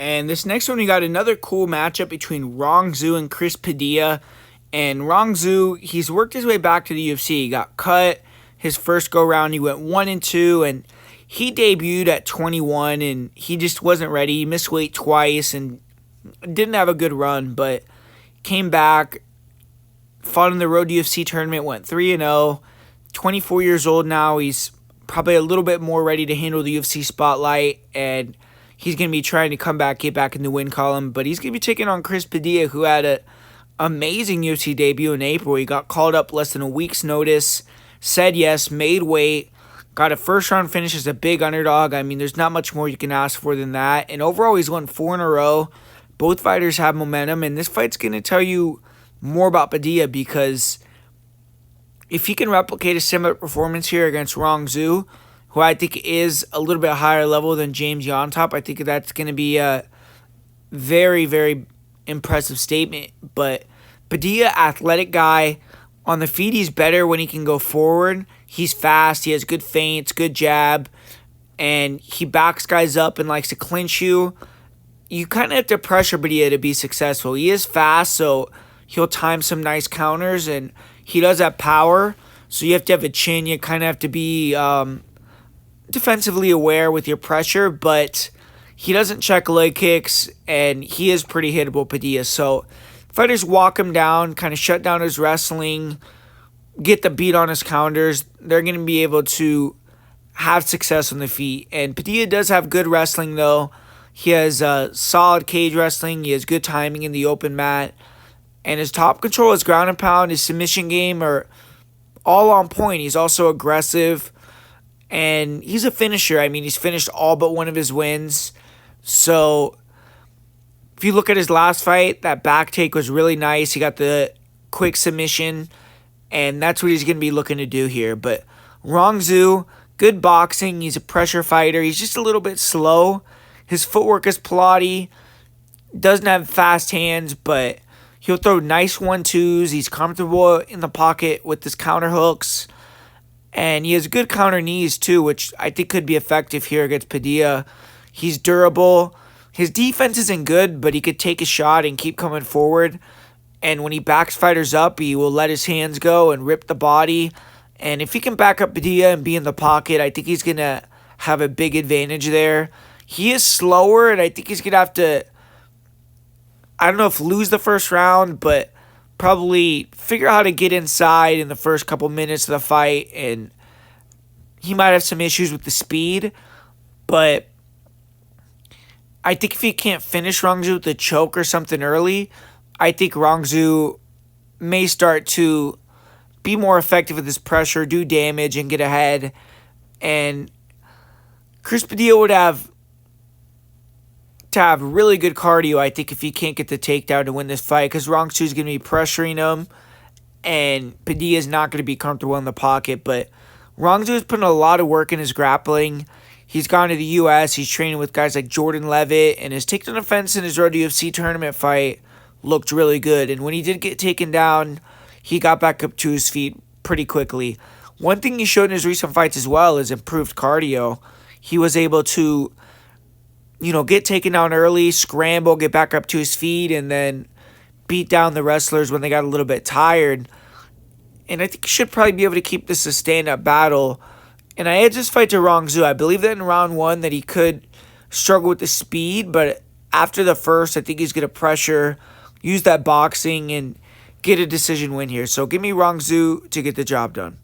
And this next one, we got another cool matchup between Rong and Chris Padilla. And Rong, he's worked his way back to the UFC. He got cut his first go round. He went 1-2, and he debuted at 21, and he just wasn't ready. He missed weight twice and didn't have a good run, but came back, fought in the Road UFC tournament, went 3-0. 24 years old now. He's probably a little bit more ready to handle the UFC spotlight, and he's going to be trying to come back, get back in the win column. But he's going to be taking on Chris Padilla, who had an amazing UFC debut in April. He got called up less than a week's notice, said yes, made weight, got a first-round finish as a big underdog. I mean, there's not much more you can ask for than that. And overall, he's won 4 in a row. Both fighters have momentum, and this fight's going to tell you more about Padilla, because if he can replicate a similar performance here against Rong, who I think is a little bit higher level than James Yontop, I think that's going to be a very, very impressive statement. But Padilla, athletic guy. On the feet, he's better when he can go forward. He's fast. He has good feints, good jab, and he backs guys up and likes to clinch you. You kind of have to pressure Padilla to be successful. He is fast, so he'll time some nice counters, and he does have power, so you have to have a chin. You kind of have to be defensively aware with your pressure, but he doesn't check leg kicks, and he is pretty hittable, Padilla. So fighters walk him down, kind of shut down his wrestling, get the beat on his counters. They're going to be able to have success on the feet. And Padilla does have good wrestling, though. He has solid cage wrestling. He has good timing in the open mat. And his top control, his ground and pound, his submission game are all on point. He's also aggressive, and he's a finisher. I mean, he's finished all but one of his wins. So if you look at his last fight, that back take was really nice. He got the quick submission, and that's what he's going to be looking to do here. But Rong, good boxing. He's a pressure fighter. He's just a little bit slow. His footwork is plotty. Doesn't have fast hands, but he'll throw nice 1-2s. He's comfortable in the pocket with his counter hooks. And he has good counter knees too, which I think could be effective here against Padilla. He's durable. His defense isn't good, but he could take a shot and keep coming forward. And when he backs fighters up, he will let his hands go and rip the body. And if he can back up Padilla and be in the pocket, I think he's going to have a big advantage there. He is slower, and I think he's going to have to, I don't know if lose the first round, but probably figure out how to get inside in the first couple minutes of the fight. And he might have some issues with the speed, but I think if he can't finish Rong with a choke or something early, I think Rong may start to be more effective with his pressure, do damage, and get ahead. And Chris Padilla would have to have really good cardio, I think, if he can't get the takedown to win this fight, because Rong is going to be pressuring him, and Padilla is not going to be comfortable in the pocket. But Rong is putting a lot of work in his grappling. He's gone to the U.S., he's training with guys like Jordan Levitt, and his takedown defense in his Road UFC tournament fight looked really good. And when he did get taken down, he got back up to his feet pretty quickly. One thing he showed in his recent fights as well is improved cardio. He was able to, get taken down early, scramble, get back up to his feet, and then beat down the wrestlers when they got a little bit tired. And I think he should probably be able to keep this a stand-up battle. And I edged this fight to Rong. I believe that in round 1 that he could struggle with the speed, but after the first, I think he's going to pressure, use that boxing, and get a decision win here. So give me Rong to get the job done.